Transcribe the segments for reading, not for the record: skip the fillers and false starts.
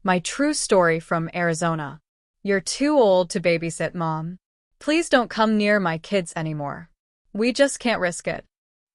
My true story from Arizona. You're too old to babysit, Mom. Please don't come near my kids anymore. We just can't risk it.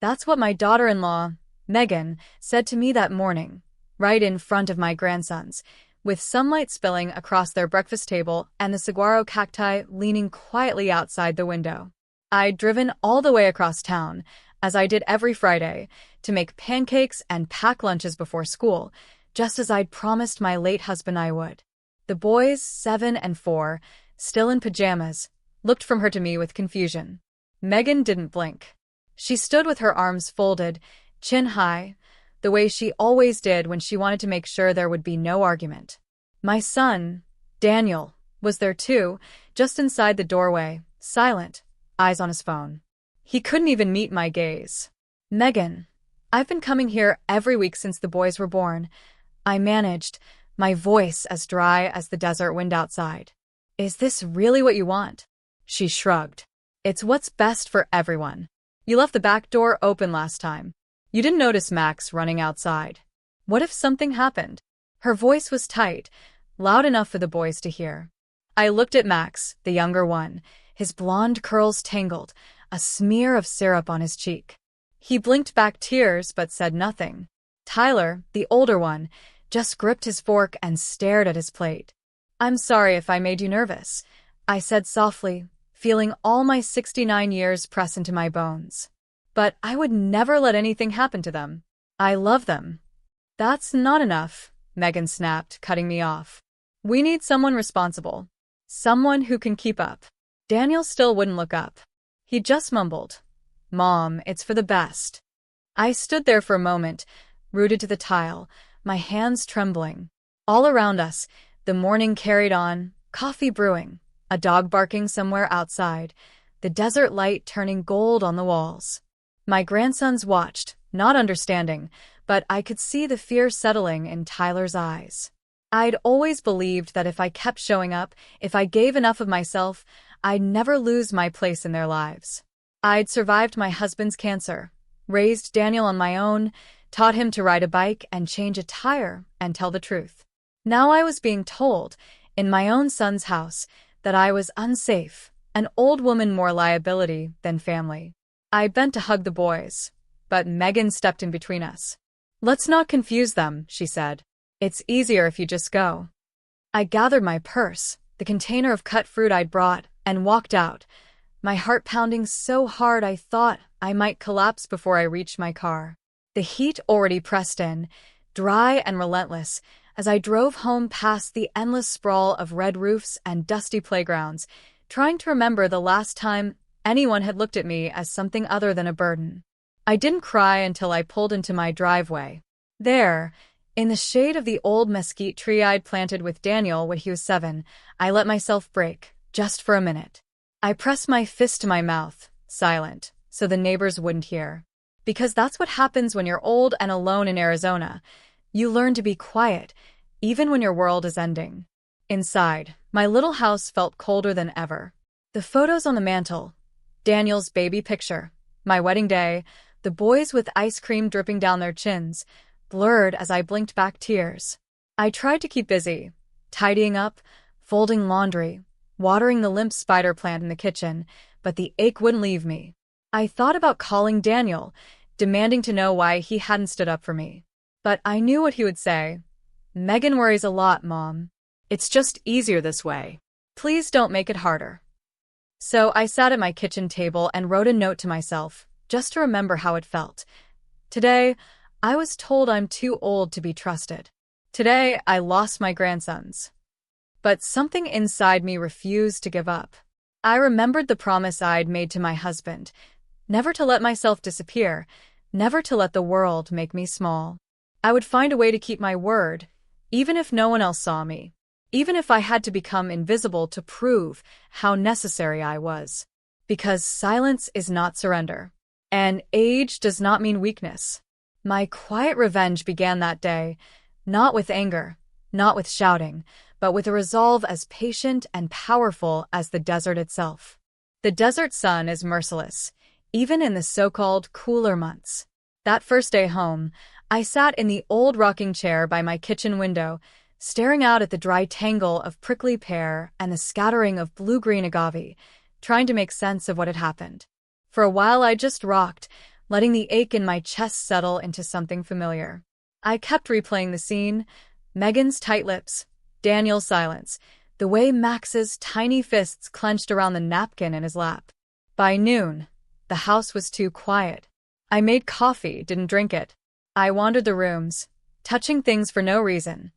That's what my daughter-in-law, Megan, said to me that morning, right in front of my grandsons, with sunlight spilling across their breakfast table and the saguaro cacti leaning quietly outside the window. I'd driven all the way across town, as I did every Friday, to make pancakes and pack lunches before school, just as I'd promised my late husband I would. The boys, 7 and 4, still in pajamas, looked from her to me with confusion. Megan didn't blink. She stood with her arms folded, chin high, the way she always did when she wanted to make sure there would be no argument. My son, Daniel, was there too, just inside the doorway, silent, eyes on his phone. He couldn't even meet my gaze. Megan, I've been coming here every week since the boys were born. I managed, my voice as dry as the desert wind outside. Is this really what you want? She shrugged. It's what's best for everyone. You left the back door open last time. You didn't notice Max running outside. What if something happened? Her voice was tight, loud enough for the boys to hear. I looked at Max, the younger one, his blonde curls tangled, a smear of syrup on his cheek. He blinked back tears but said nothing. Tyler, the older one, just gripped his fork and stared at his plate. I'm sorry if I made you nervous, I said softly, feeling all my 69 years press into my bones. But I would never let anything happen to them. I love them. That's not enough, Megan snapped, cutting me off. We need someone responsible. Someone who can keep up. Daniel still wouldn't look up. He just mumbled, Mom, it's for the best. I stood there for a moment, rooted to the tile, my hands trembling. All around us, the morning carried on, coffee brewing, a dog barking somewhere outside, the desert light turning gold on the walls. My grandsons watched, not understanding, but I could see the fear settling in Tyler's eyes. I'd always believed that if I kept showing up, if I gave enough of myself, I'd never lose my place in their lives. I'd survived my husband's cancer, raised Daniel on my own, taught him to ride a bike and change a tire and tell the truth. Now I was being told, in my own son's house, that I was unsafe, an old woman more liability than family. I bent to hug the boys, but Megan stepped in between us. Let's not confuse them, she said. It's easier if you just go. I gathered my purse, the container of cut fruit I'd brought, and walked out, my heart pounding so hard I thought I might collapse before I reached my car. The heat already pressed in, dry and relentless, as I drove home past the endless sprawl of red roofs and dusty playgrounds, trying to remember the last time anyone had looked at me as something other than a burden. I didn't cry until I pulled into my driveway. There, in the shade of the old mesquite tree I'd planted with Daniel when he was 7, I let myself break, just for a minute. I pressed my fist to my mouth, silent, so the neighbors wouldn't hear. Because that's what happens when you're old and alone in Arizona. You learn to be quiet, even when your world is ending. Inside, my little house felt colder than ever. The photos on the mantel, Daniel's baby picture, my wedding day, the boys with ice cream dripping down their chins, blurred as I blinked back tears. I tried to keep busy, tidying up, folding laundry, watering the limp spider plant in the kitchen, but the ache wouldn't leave me. I thought about calling Daniel, demanding to know why he hadn't stood up for me. But I knew what he would say. Megan worries a lot, Mom. It's just easier this way. Please don't make it harder. So I sat at my kitchen table and wrote a note to myself, just to remember how it felt. Today, I was told I'm too old to be trusted. Today, I lost my grandsons. But something inside me refused to give up. I remembered the promise I'd made to my husband, never to let myself disappear, never to let the world make me small. I would find a way to keep my word, even if no one else saw me, even if I had to become invisible to prove how necessary I was. Because silence is not surrender, and age does not mean weakness. My quiet revenge began that day, not with anger, not with shouting, but with a resolve as patient and powerful as the desert itself. The desert sun is merciless, even in the so-called cooler months. That first day home, I sat in the old rocking chair by my kitchen window, staring out at the dry tangle of prickly pear and the scattering of blue-green agave, trying to make sense of what had happened. For a while I just rocked, letting the ache in my chest settle into something familiar. I kept replaying the scene: Megan's tight lips, Daniel's silence, the way Max's tiny fists clenched around the napkin in his lap. By noon, the house was too quiet. I made coffee, didn't drink it. I wandered the rooms, touching things for no reason.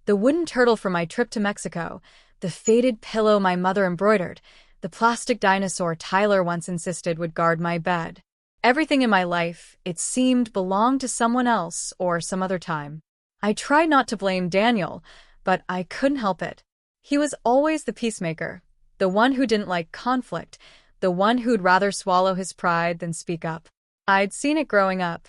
The wooden turtle from my trip to Mexico, the faded pillow my mother embroidered, the plastic dinosaur Tyler once insisted would guard my bed. Everything in my life, it seemed, belonged to someone else or some other time. I tried not to blame Daniel, but I couldn't help it. He was always the peacemaker, the one who didn't like conflict, the one who'd rather swallow his pride than speak up. I'd seen it growing up.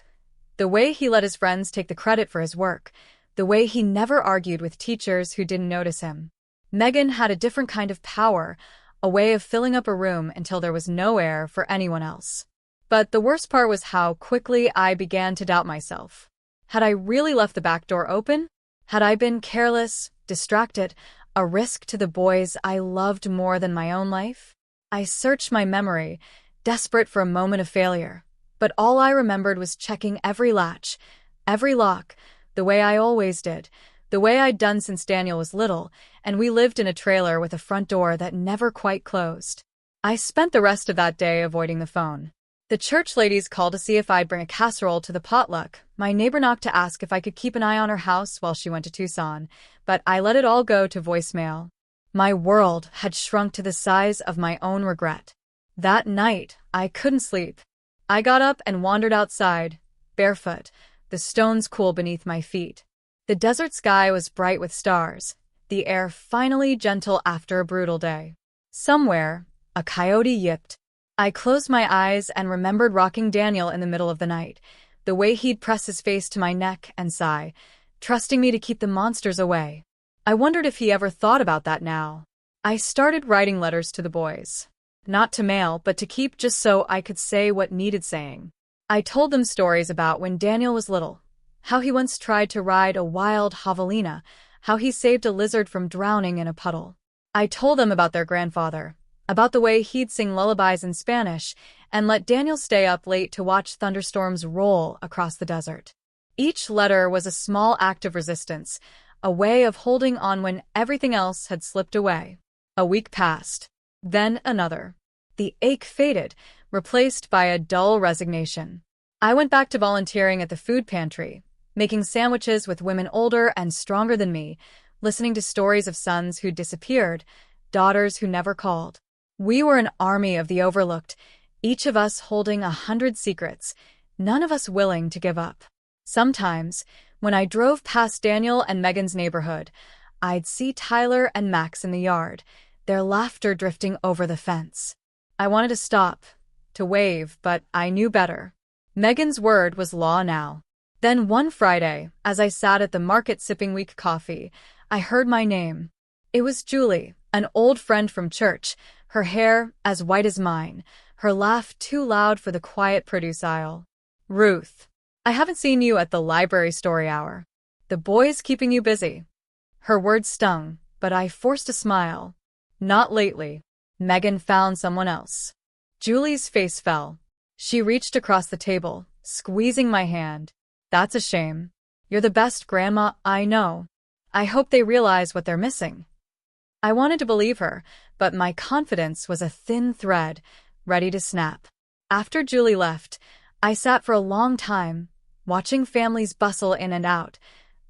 The way he let his friends take the credit for his work, the way he never argued with teachers who didn't notice him. Megan had a different kind of power, a way of filling up a room until there was no air for anyone else. But the worst part was how quickly I began to doubt myself. Had I really left the back door open? Had I been careless, distracted, a risk to the boys I loved more than my own life? I searched my memory, desperate for a moment of failure. But all I remembered was checking every latch, every lock, the way I always did, the way I'd done since Daniel was little, and we lived in a trailer with a front door that never quite closed. I spent the rest of that day avoiding the phone. The church ladies called to see if I'd bring a casserole to the potluck. My neighbor knocked to ask if I could keep an eye on her house while she went to Tucson, but I let it all go to voicemail. My world had shrunk to the size of my own regret. That night, I couldn't sleep. I got up and wandered outside, barefoot, the stones cool beneath my feet. The desert sky was bright with stars, the air finally gentle after a brutal day. Somewhere, a coyote yipped. I closed my eyes and remembered rocking Daniel in the middle of the night, the way he'd press his face to my neck and sigh, trusting me to keep the monsters away. I wondered if he ever thought about that now. I started writing letters to the boys. Not to mail, but to keep, just so I could say what needed saying. I told them stories about when Daniel was little, how he once tried to ride a wild javelina, how he saved a lizard from drowning in a puddle. I told them about their grandfather, about the way he'd sing lullabies in Spanish and let Daniel stay up late to watch thunderstorms roll across the desert. Each letter was a small act of resistance, a way of holding on when everything else had slipped away. A week passed, then another. The ache faded, replaced by a dull resignation. I went back to volunteering at the food pantry, making sandwiches with women older and stronger than me, listening to stories of sons who disappeared, daughters who never called. We were an army of the overlooked, each of us holding 100 secrets, none of us willing to give up. Sometimes, when I drove past Daniel and Megan's neighborhood, I'd see Tyler and Max in the yard, their laughter drifting over the fence. I wanted to stop, to wave, but I knew better. Megan's word was law now. Then one Friday, as I sat at the market sipping weak coffee, I heard my name. It was Julie, an old friend from church, her hair as white as mine, her laugh too loud for the quiet produce aisle. Ruth, I haven't seen you at the library story hour. The boys keeping you busy. Her words stung, but I forced a smile. Not lately. Megan found someone else. Julie's face fell. She reached across the table, squeezing my hand. That's a shame. You're the best grandma I know. I hope they realize what they're missing. I wanted to believe her, but my confidence was a thin thread, ready to snap. After Julie left, I sat for a long time, watching families bustle in and out,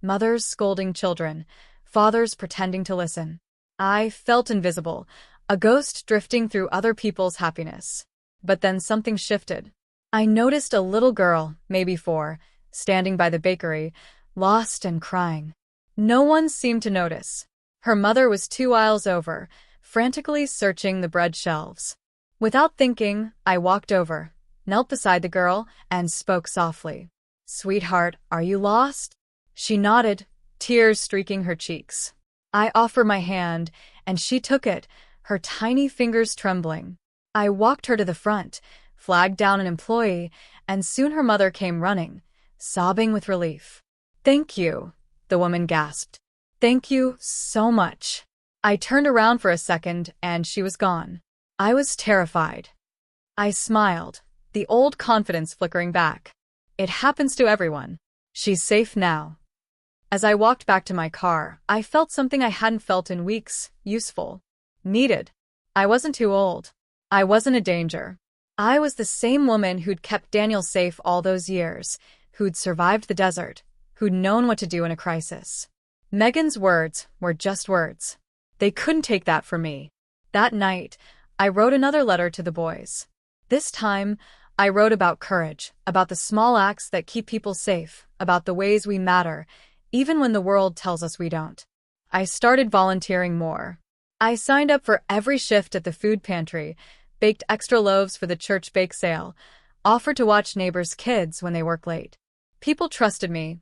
mothers scolding children, fathers pretending to listen. I felt invisible, a ghost drifting through other people's happiness. But then something shifted. I noticed a little girl, maybe 4, standing by the bakery, lost and crying. No one seemed to notice. Her mother was 2 aisles over, frantically searching the bread shelves. Without thinking, I walked over, knelt beside the girl, and spoke softly. "Sweetheart, are you lost?" She nodded, tears streaking her cheeks. I offered my hand, and she took it, her tiny fingers trembling. I walked her to the front, flagged down an employee, and soon her mother came running, sobbing with relief. "Thank you," the woman gasped. Thank you so much. I turned around for a second and she was gone. I was terrified. I smiled, the old confidence flickering back. It happens to everyone. She's safe now. As I walked back to my car, I felt something I hadn't felt in weeks, useful, needed. I wasn't too old. I wasn't a danger. I was the same woman who'd kept Daniel safe all those years, who'd survived the desert, who'd known what to do in a crisis. Megan's words were just words. They couldn't take that from me. That night, I wrote another letter to the boys. This time, I wrote about courage, about the small acts that keep people safe, about the ways we matter, even when the world tells us we don't. I started volunteering more. I signed up for every shift at the food pantry, baked extra loaves for the church bake sale, offered to watch neighbors' kids when they work late. People trusted me.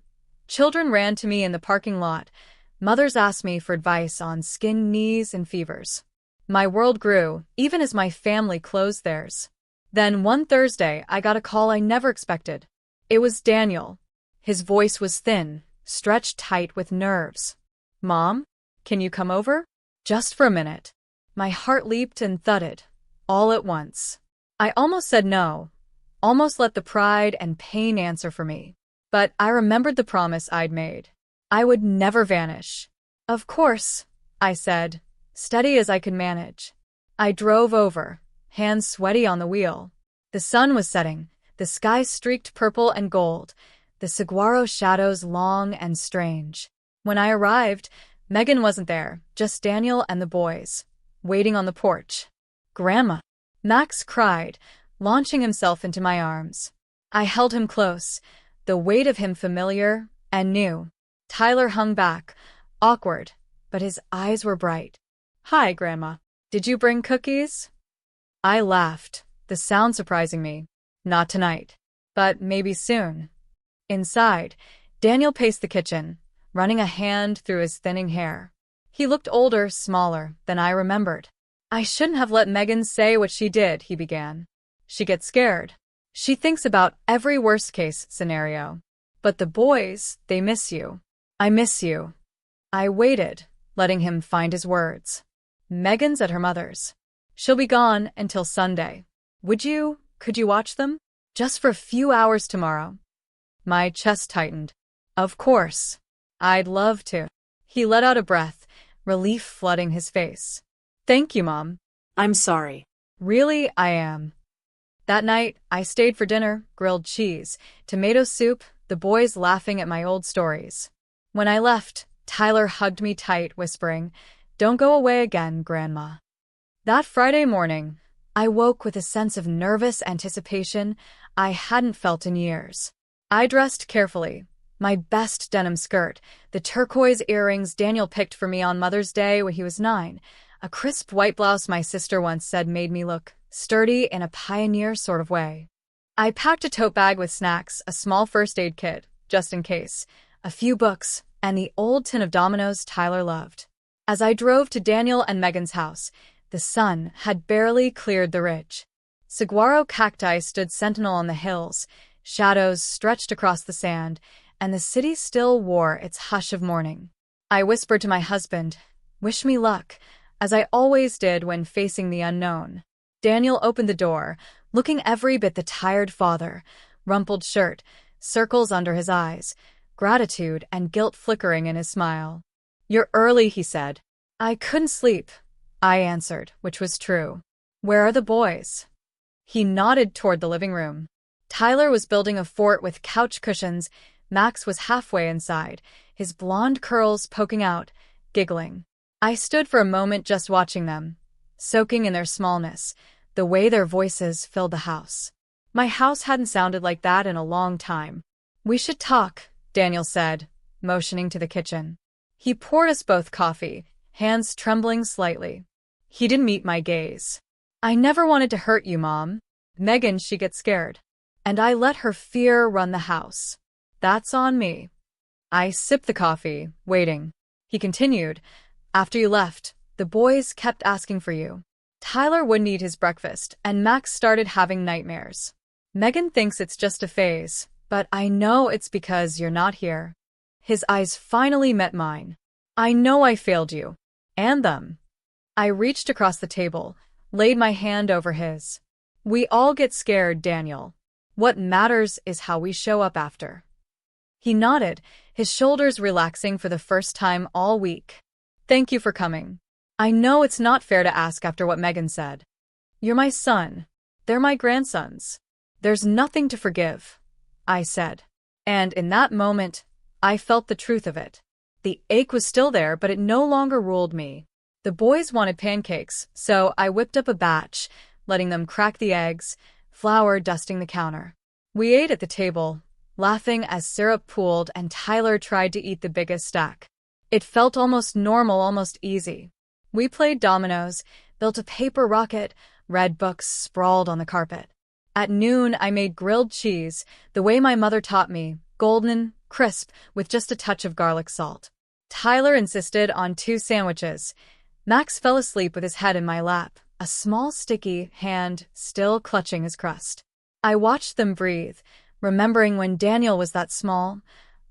Children ran to me in the parking lot. Mothers asked me for advice on skin, knees, and fevers. My world grew, even as my family closed theirs. Then one Thursday, I got a call I never expected. It was Daniel. His voice was thin, stretched tight with nerves. "Mom, can you come over? Just for a minute." My heart leaped and thudded, all at once. I almost said no, almost let the pride and pain answer for me. But I remembered the promise I'd made. I would never vanish. "Of course," I said, steady as I could manage. I drove over, hands sweaty on the wheel. The sun was setting, the sky streaked purple and gold, the saguaro shadows long and strange. When I arrived, Megan wasn't there, just Daniel and the boys, waiting on the porch. "Grandma!" Max cried, launching himself into my arms. I held him close, the weight of him familiar and new. Tyler hung back, awkward, but his eyes were bright. "Hi, Grandma. Did you bring cookies?" I laughed, the sound surprising me. "Not tonight. But maybe soon." Inside, Daniel paced the kitchen, running a hand through his thinning hair. He looked older, smaller than I remembered. "I shouldn't have let Megan say what she did," he began. "She gets scared. She thinks about every worst-case scenario. But the boys, they miss you. I miss you." I waited, letting him find his words. "Megan's at her mother's. She'll be gone until Sunday. Could you watch them? Just for a few hours tomorrow?" My chest tightened. "Of course. I'd love to." He let out a breath, relief flooding his face. "Thank you, Mom." "I'm sorry." "Really, I am." That night, I stayed for dinner, grilled cheese, tomato soup, the boys laughing at my old stories. When I left, Tyler hugged me tight, whispering, "Don't go away again, Grandma." That Friday morning, I woke with a sense of nervous anticipation I hadn't felt in years. I dressed carefully, my best denim skirt, the turquoise earrings Daniel picked for me on Mother's Day when he was 9, a crisp white blouse my sister once said made me look sturdy in a pioneer sort of way. I packed a tote bag with snacks, a small first aid kit, just in case, a few books, and the old tin of Domino's Tyler loved. As I drove to Daniel and Megan's house, the sun had barely cleared the ridge. Saguaro cacti stood sentinel on the hills, shadows stretched across the sand, and the city still wore its hush of mourning. I whispered to my husband, "Wish me luck," as I always did when facing the unknown. Daniel opened the door, looking every bit the tired father, rumpled shirt, circles under his eyes, gratitude and guilt flickering in his smile. "You're early," he said. "I couldn't sleep," I answered, which was true. "Where are the boys?" He nodded toward the living room. Tyler was building a fort with couch cushions. Max was halfway inside, his blonde curls poking out, giggling. I stood for a moment just watching them, soaking in their smallness, the way their voices filled the house. My house hadn't sounded like that in a long time. "We should talk," Daniel said, motioning to the kitchen. He poured us both coffee, hands trembling slightly. He didn't meet my gaze. "I never wanted to hurt you, Mom. Megan, she gets scared. And I let her fear run the house. That's on me." I sipped the coffee, waiting. He continued, "After you left, the boys kept asking for you. Tyler wouldn't eat his breakfast, and Max started having nightmares. Megan thinks it's just a phase, but I know it's because you're not here." His eyes finally met mine. I know I failed you. And them. I reached across the table, laid my hand over his. We all get scared, Daniel. What matters is how we show up after. He nodded, his shoulders relaxing for the first time all week. Thank you for coming. I know it's not fair to ask after what Megan said. You're my son. They're my grandsons. There's nothing to forgive, I said. And in that moment, I felt the truth of it. The ache was still there, but it no longer ruled me. The boys wanted pancakes, so I whipped up a batch, letting them crack the eggs, flour dusting the counter. We ate at the table, laughing as syrup pooled and Tyler tried to eat the biggest stack. It felt almost normal, almost easy. We played dominoes, built a paper rocket, read books sprawled on the carpet. At noon, I made grilled cheese, the way my mother taught me, golden, crisp, with just a touch of garlic salt. Tyler insisted on 2 sandwiches. Max fell asleep with his head in my lap, a small sticky hand still clutching his crust. I watched them breathe, remembering when Daniel was that small,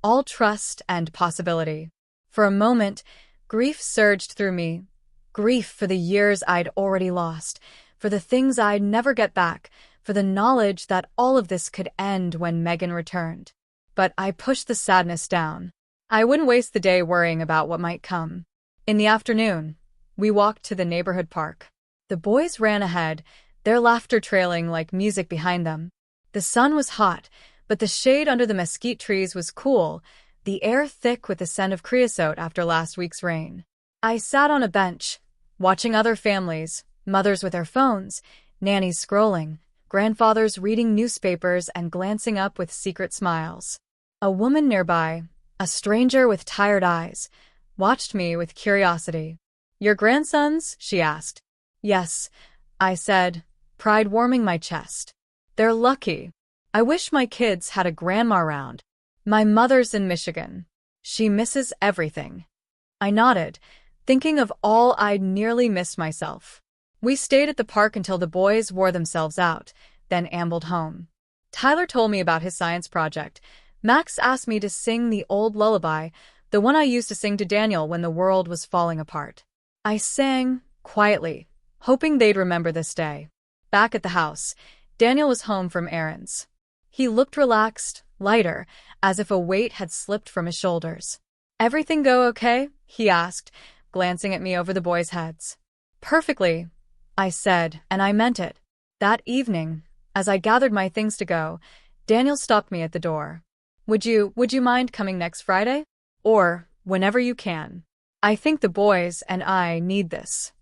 all trust and possibility. For a moment, grief surged through me. Grief for the years I'd already lost, for the things I'd never get back, for the knowledge that all of this could end when Megan returned. But I pushed the sadness down. I wouldn't waste the day worrying about what might come. In the afternoon, we walked to the neighborhood park. The boys ran ahead, their laughter trailing like music behind them. The sun was hot, but the shade under the mesquite trees was cool, the air thick with the scent of creosote after last week's rain. I sat on a bench, watching other families, mothers with their phones, nannies scrolling, grandfathers reading newspapers and glancing up with secret smiles. A woman nearby, a stranger with tired eyes, watched me with curiosity. Your grandsons? She asked. Yes, I said, pride warming my chest. They're lucky. I wish my kids had a grandma around. My mother's in Michigan. She misses everything. I nodded, thinking of all I'd nearly missed myself. We stayed at the park until the boys wore themselves out, then ambled home. Tyler told me about his science project. Max asked me to sing the old lullaby, the one I used to sing to Daniel when the world was falling apart. I sang, quietly, hoping they'd remember this day. Back at the house, Daniel was home from errands. He looked relaxed, lighter, as if a weight had slipped from his shoulders. Everything go okay? He asked, glancing at me over the boys' heads. Perfectly, I said, and I meant it. That evening, as I gathered my things to go, Daniel stopped me at the door. Would you mind coming next Friday? Or whenever you can. I think the boys and I need this.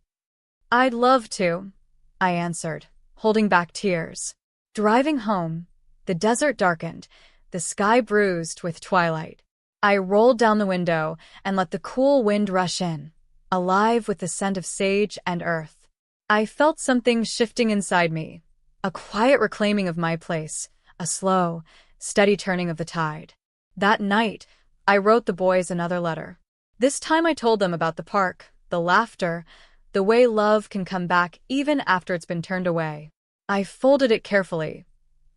I'd love to, I answered, holding back tears. Driving home, the desert darkened, the sky bruised with twilight. I rolled down the window and let the cool wind rush in, alive with the scent of sage and earth. I felt something shifting inside me, a quiet reclaiming of my place, a slow, steady turning of the tide. That night, I wrote the boys another letter. This time I told them about the park, the laughter, the way love can come back even after it's been turned away. I folded it carefully,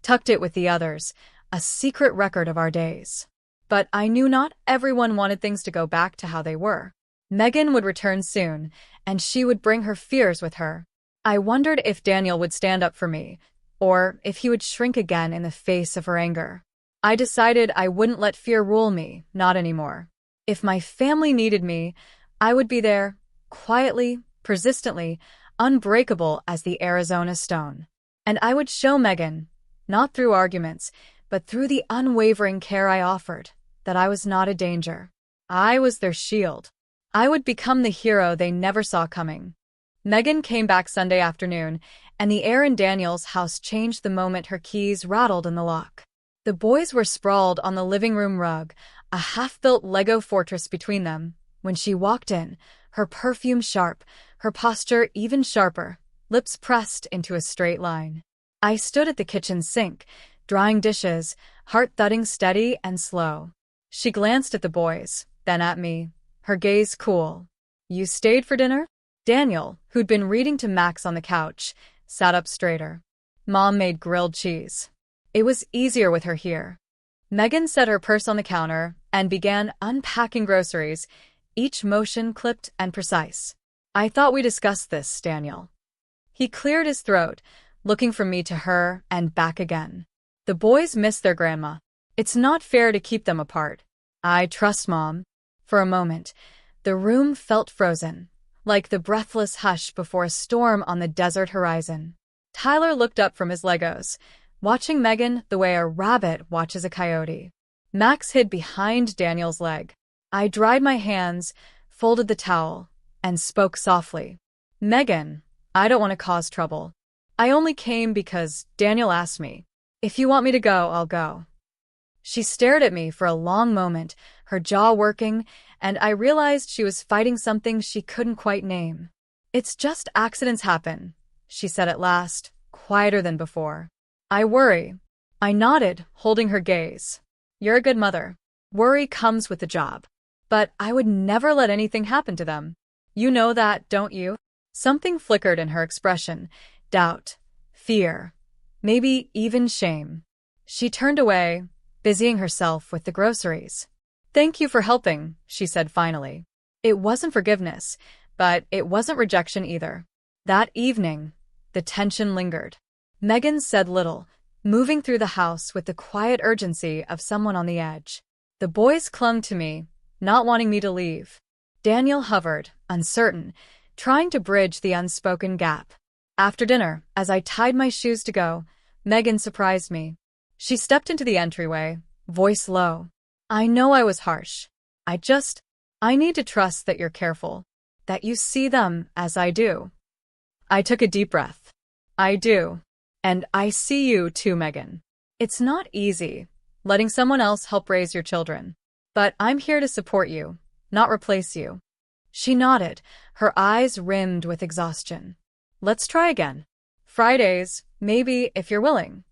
tucked it with the others, a secret record of our days. But I knew not everyone wanted things to go back to how they were. Megan would return soon, and she would bring her fears with her. I wondered if Daniel would stand up for me, or if he would shrink again in the face of her anger. I decided I wouldn't let fear rule me, not anymore. If my family needed me, I would be there, quietly, persistently, unbreakable as the Arizona stone. And I would show Megan, not through arguments, but through the unwavering care I offered, that I was not a danger. I was their shield. I would become the hero they never saw coming. Megan came back Sunday afternoon, and the air in Daniel's house changed the moment her keys rattled in the lock. The boys were sprawled on the living room rug, a half-built Lego fortress between them. When she walked in, her perfume sharp, her posture even sharper, lips pressed into a straight line. I stood at the kitchen sink, drying dishes, heart thudding steady and slow. She glanced at the boys, then at me, her gaze cool. You stayed for dinner? Daniel, who'd been reading to Max on the couch, sat up straighter. Mom made grilled cheese. It was easier with her here. Megan set her purse on the counter and began unpacking groceries, each motion clipped and precise. I thought we discussed this, Daniel. He cleared his throat, looking from me to her and back again. The boys miss their grandma. It's not fair to keep them apart. I trust Mom. For a moment, the room felt frozen, like the breathless hush before a storm on the desert horizon. Tyler looked up from his Legos, watching Megan the way a rabbit watches a coyote. Max hid behind Daniel's leg. I dried my hands, folded the towel, and spoke softly. Megan, I don't want to cause trouble. I only came because Daniel asked me. If you want me to go, I'll go. She stared at me for a long moment, her jaw working, and I realized she was fighting something she couldn't quite name. It's just accidents happen, she said at last, quieter than before. I worry. I nodded, holding her gaze. You're a good mother. Worry comes with the job. But I would never let anything happen to them. You know that, don't you? Something flickered in her expression. Doubt, fear, maybe even shame. She turned away, busying herself with the groceries. Thank you for helping, she said finally. It wasn't forgiveness, but it wasn't rejection either. That evening, the tension lingered. Megan said little, moving through the house with the quiet urgency of someone on the edge. The boys clung to me, not wanting me to leave. Daniel hovered, uncertain, trying to bridge the unspoken gap. After dinner, as I tied my shoes to go, Megan surprised me. She stepped into the entryway, voice low. I know I was harsh. I need to trust that you're careful, that you see them as I do. I took a deep breath. I do. And I see you too, Megan. It's not easy, letting someone else help raise your children. But I'm here to support you, not replace you. She nodded, her eyes rimmed with exhaustion. Let's try again. Fridays, maybe, if you're willing.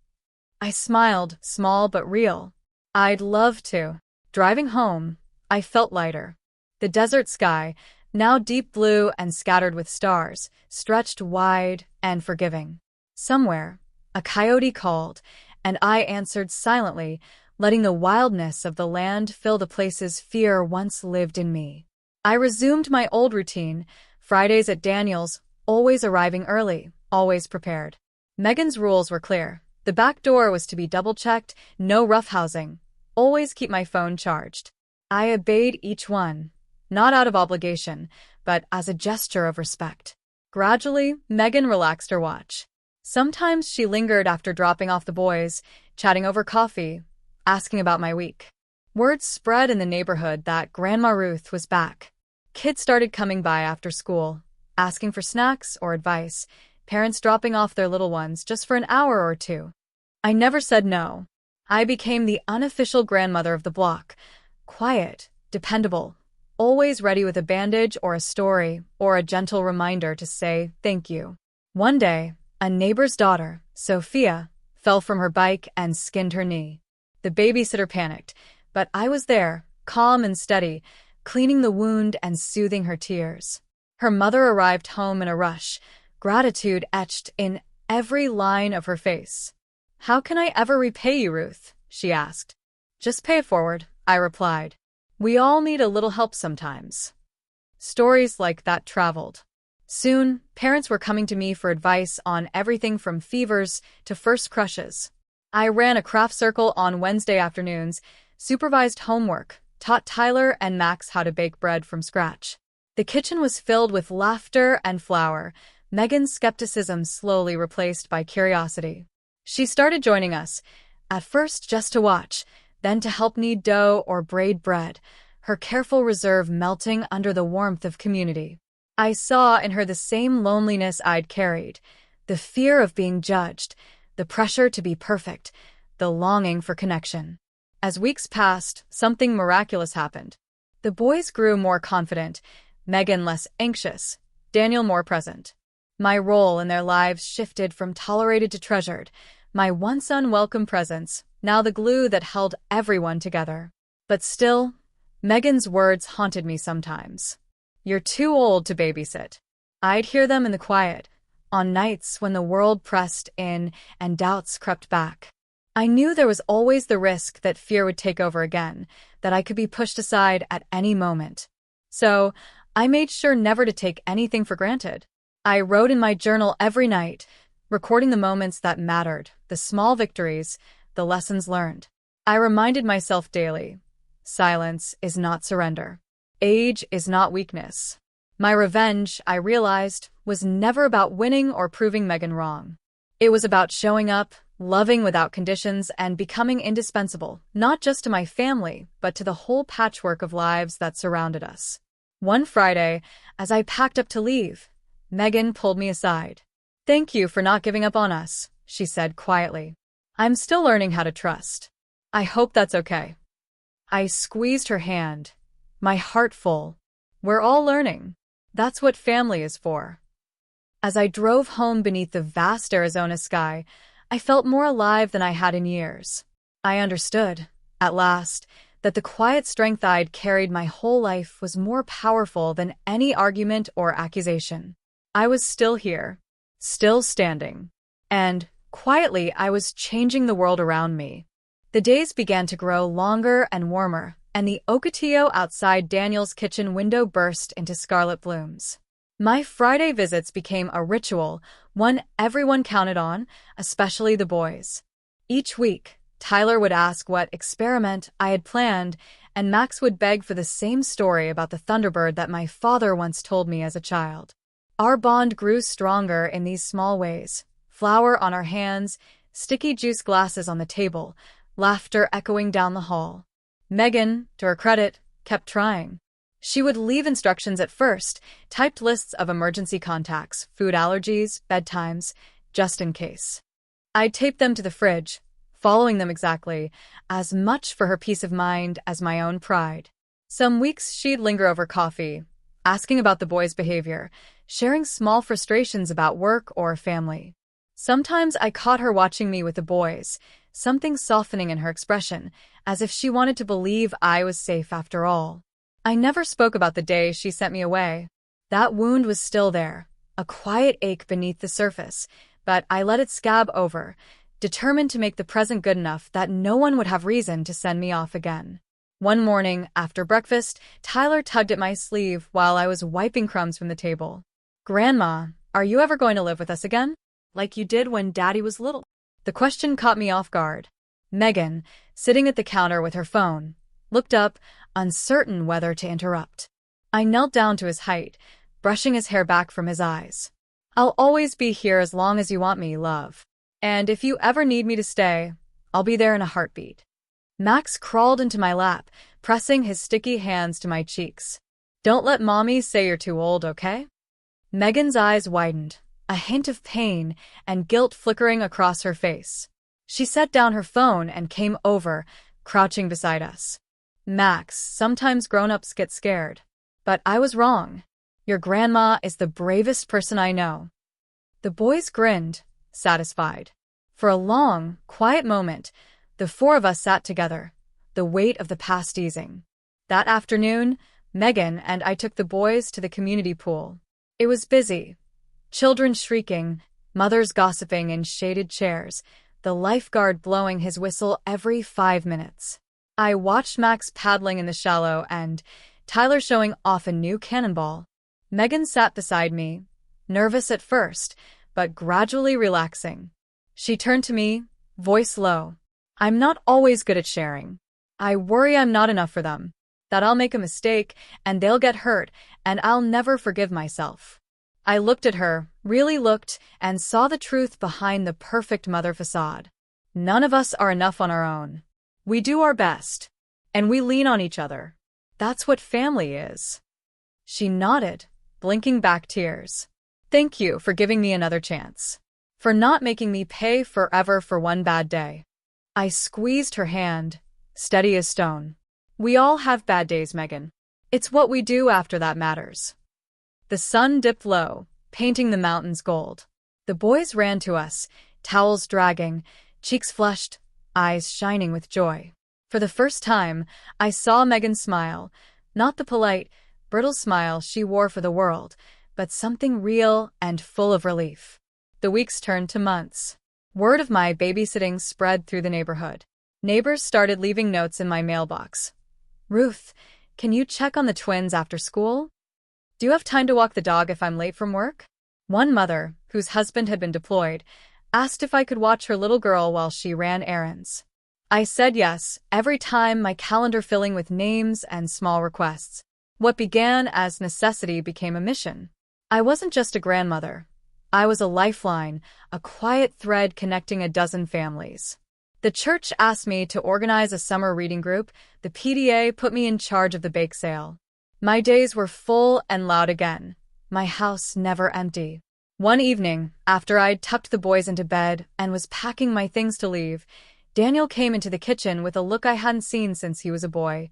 I smiled, small but real. I'd love to. Driving home, I felt lighter. The desert sky, now deep blue and scattered with stars, stretched wide and forgiving. Somewhere, a coyote called, and I answered silently, letting the wildness of the land fill the places fear once lived in me. I resumed my old routine, Fridays at Daniel's, always arriving early, always prepared. Megan's rules were clear. The back door was to be double-checked, no roughhousing, always keep my phone charged. I obeyed each one, not out of obligation, but as a gesture of respect. Gradually, Megan relaxed her watch. Sometimes she lingered after dropping off the boys, chatting over coffee, asking about my week. Word spread in the neighborhood that Grandma Ruth was back. Kids started coming by after school, asking for snacks or advice, parents dropping off their little ones just for an hour or two. I never said no. I became the unofficial grandmother of the block, quiet, dependable, always ready with a bandage or a story or a gentle reminder to say thank you. One day, a neighbor's daughter, Sophia, fell from her bike and skinned her knee. The babysitter panicked, but I was there, calm and steady, cleaning the wound and soothing her tears. Her mother arrived home in a rush, gratitude etched in every line of her face. How can I ever repay you, Ruth? She asked. Just pay it forward, I replied. We all need a little help sometimes. Stories like that traveled. Soon, parents were coming to me for advice on everything from fevers to first crushes. I ran a craft circle on Wednesday afternoons, supervised homework, taught Tyler and Max how to bake bread from scratch. The kitchen was filled with laughter and flour, Megan's skepticism slowly replaced by curiosity. She started joining us, at first just to watch, then to help knead dough or braid bread, her careful reserve melting under the warmth of community. I saw in her the same loneliness I'd carried, the fear of being judged, the pressure to be perfect, the longing for connection. As weeks passed, something miraculous happened. The boys grew more confident, Megan less anxious, Daniel more present. My role in their lives shifted from tolerated to treasured, my once unwelcome presence, now the glue that held everyone together. But still, Megan's words haunted me sometimes. You're too old to babysit. I'd hear them in the quiet, on nights when the world pressed in and doubts crept back. I knew there was always the risk that fear would take over again, that I could be pushed aside at any moment. So, I made sure never to take anything for granted. I wrote in my journal every night, recording the moments that mattered, the small victories, the lessons learned. I reminded myself daily, silence is not surrender. Age is not weakness. My revenge, I realized, was never about winning or proving Megan wrong. It was about showing up, loving without conditions, and becoming indispensable, not just to my family, but to the whole patchwork of lives that surrounded us. One Friday, as I packed up to leave, Megan pulled me aside. "Thank you for not giving up on us," she said quietly. "I'm still learning how to trust. I hope that's okay." I squeezed her hand, my heart full. We're all learning. That's what family is for. As I drove home beneath the vast Arizona sky, I felt more alive than I had in years. I understood, at last, that the quiet strength I'd carried my whole life was more powerful than any argument or accusation. I was still here, still standing, and, quietly, I was changing the world around me. The days began to grow longer and warmer, and the ocotillo outside Daniel's kitchen window burst into scarlet blooms. My Friday visits became a ritual, one everyone counted on, especially the boys. Each week, Tyler would ask what experiment I had planned, and Max would beg for the same story about the Thunderbird that my father once told me as a child. Our bond grew stronger in these small ways: flour on our hands, sticky juice glasses on the table, laughter echoing down the hall. Megan, to her credit, kept trying. She would leave instructions at first, typed lists of emergency contacts, food allergies, bedtimes, just in case. I'd tape them to the fridge, following them exactly, as much for her peace of mind as my own pride. Some weeks she'd linger over coffee, asking about the boys' behavior, sharing small frustrations about work or family. Sometimes I caught her watching me with the boys, something softening in her expression, as if she wanted to believe I was safe after all. I never spoke about the day she sent me away. That wound was still there, a quiet ache beneath the surface, but I let it scab over, determined to make the present good enough that no one would have reason to send me off again. One morning, after breakfast, Tyler tugged at my sleeve while I was wiping crumbs from the table. "Grandma, are you ever going to live with us again? Like you did when Daddy was little?" The question caught me off guard. Megan, sitting at the counter with her phone, looked up, uncertain whether to interrupt. I knelt down to his height, brushing his hair back from his eyes. "I'll always be here as long as you want me, love. And if you ever need me to stay, I'll be there in a heartbeat." Max crawled into my lap, pressing his sticky hands to my cheeks. "Don't let Mommy say you're too old, okay?" Megan's eyes widened, a hint of pain and guilt flickering across her face. She set down her phone and came over, crouching beside us. "Max, sometimes grown-ups get scared. But I was wrong. Your grandma is the bravest person I know." The boys grinned, satisfied. For a long, quiet moment, the four of us sat together, the weight of the past easing. That afternoon, Megan and I took the boys to the community pool. It was busy. Children shrieking, mothers gossiping in shaded chairs, the lifeguard blowing his whistle every 5 minutes. I watched Max paddling in the shallow and Tyler showing off a new cannonball. Megan sat beside me, nervous at first, but gradually relaxing. She turned to me, voice low. "I'm not always good at sharing. I worry I'm not enough for them, that I'll make a mistake and they'll get hurt and I'll never forgive myself." I looked at her, really looked, and saw the truth behind the perfect mother facade. None of us are enough on our own. We do our best, and we lean on each other. That's what family is. She nodded, blinking back tears. "Thank you for giving me another chance. For not making me pay forever for one bad day." I squeezed her hand, steady as stone. "We all have bad days, Megan. It's what we do after that matters." The sun dipped low, painting the mountains gold. The boys ran to us, towels dragging, cheeks flushed, eyes shining with joy. For the first time, I saw Megan smile, not the polite, brittle smile she wore for the world, but something real and full of relief. The weeks turned to months. Word of my babysitting spread through the neighborhood. Neighbors started leaving notes in my mailbox. "Ruth, Can you check on the twins after school? Do you have time to walk the dog if I'm late from work? One mother, whose husband had been deployed, asked if I could watch her little girl while she ran errands. I said yes, every time, my calendar filling with names and small requests. What began as necessity became a mission. I wasn't just a grandmother. I was a lifeline, a quiet thread connecting a dozen families. The church asked me to organize a summer reading group. The PTA put me in charge of the bake sale. My days were full and loud again. My house never empty. One evening, after I'd tucked the boys into bed and was packing my things to leave, Daniel came into the kitchen with a look I hadn't seen since he was a boy.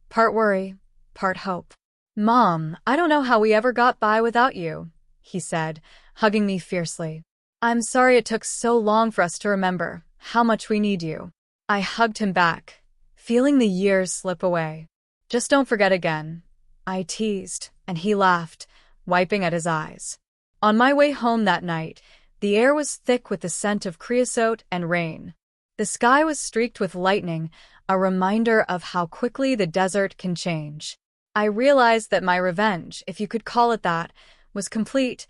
Part worry, part hope. "Mom, I don't know how we ever got by without you," he said, hugging me fiercely. "I'm sorry it took so long for us to remember how much we need you." I hugged him back, feeling the years slip away. "Just don't forget again," I teased, and he laughed, wiping at his eyes. On my way home that night, the air was thick with the scent of creosote and rain. The sky was streaked with lightning, a reminder of how quickly the desert can change. I realized that my revenge, if you could call it that, was complete,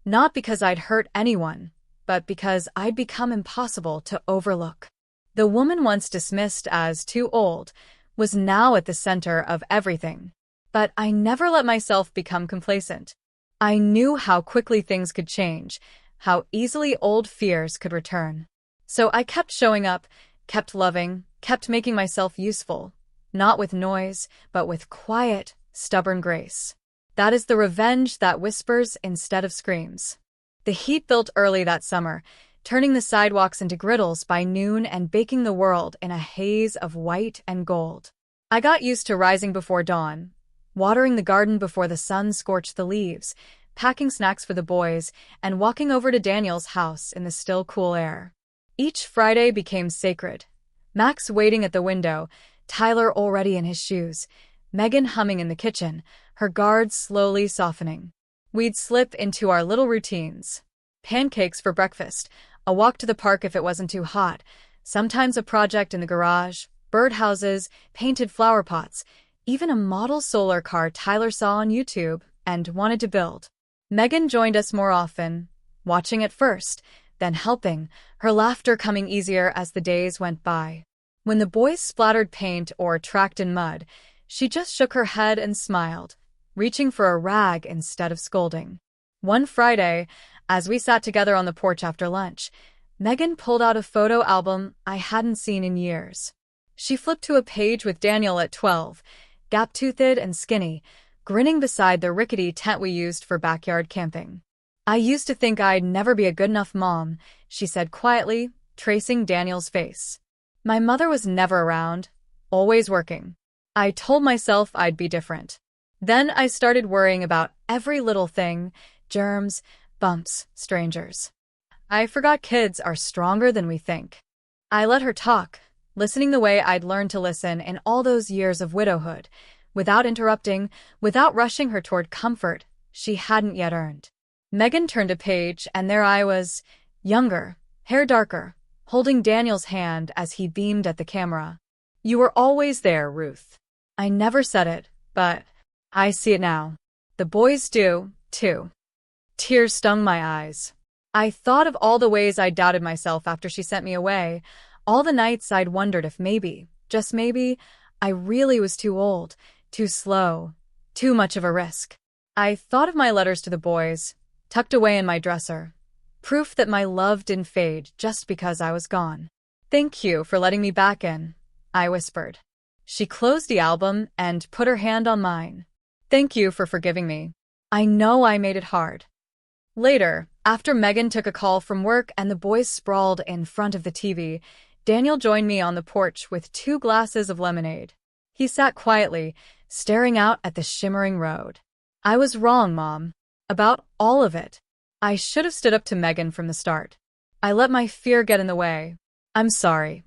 not because I'd hurt anyone, but because I'd become impossible to overlook. The woman once dismissed as too old was now at the center of everything. But I never let myself become complacent. I knew how quickly things could change, how easily old fears could return. So I kept showing up, kept loving, kept making myself useful, not with noise, but with quiet, stubborn grace. That is the revenge that whispers instead of screams. The heat built early that summer, turning the sidewalks into griddles by noon and baking the world in a haze of white and gold. I got used to rising before dawn, watering the garden before the sun scorched the leaves, packing snacks for the boys, and walking over to Daniel's house in the still cool air. Each Friday became sacred. Max waiting at the window, Tyler already in his shoes, Megan humming in the kitchen, her guards slowly softening. We'd slip into our little routines. Pancakes for breakfast, a walk to the park if it wasn't too hot, sometimes a project in the garage, birdhouses, painted flower pots, even a model solar car Tyler saw on YouTube and wanted to build. Megan joined us more often, watching at first, then helping, her laughter coming easier as the days went by. When the boys splattered paint or tracked in mud, she just shook her head and smiled, reaching for a rag instead of scolding. One Friday, as we sat together on the porch after lunch, Megan pulled out a photo album I hadn't seen in years. She flipped to a page with Daniel at 12, gap-toothed and skinny, grinning beside the rickety tent we used for backyard camping. "I used to think I'd never be a good enough mom," she said quietly, tracing Daniel's face. "My mother was never around, always working. I told myself I'd be different. Then I started worrying about every little thing, germs, bumps, strangers. I forgot kids are stronger than we think." I let her talk, listening the way I'd learned to listen in all those years of widowhood, without interrupting, without rushing her toward comfort she hadn't yet earned. Megan turned a page, and there I was, younger, hair darker, holding Daniel's hand as he beamed at the camera. "You were always there, Ruth." I never said it, but I see it now. The boys do, too. Tears stung my eyes. I thought of all the ways I doubted myself after she sent me away, all the nights I'd wondered if maybe, just maybe, I really was too old, too slow, too much of a risk. I thought of my letters to the boys, tucked away in my dresser. Proof that my love didn't fade just because I was gone. "Thank you for letting me back in," I whispered. She closed the album and put her hand on mine. "Thank you for forgiving me. I know I made it hard." Later, after Megan took a call from work and the boys sprawled in front of the TV, Daniel joined me on the porch with 2 glasses of lemonade. He sat quietly, staring out at the shimmering road. "I was wrong, Mom. About all of it. I should have stood up to Megan from the start. I let my fear get in the way. I'm sorry."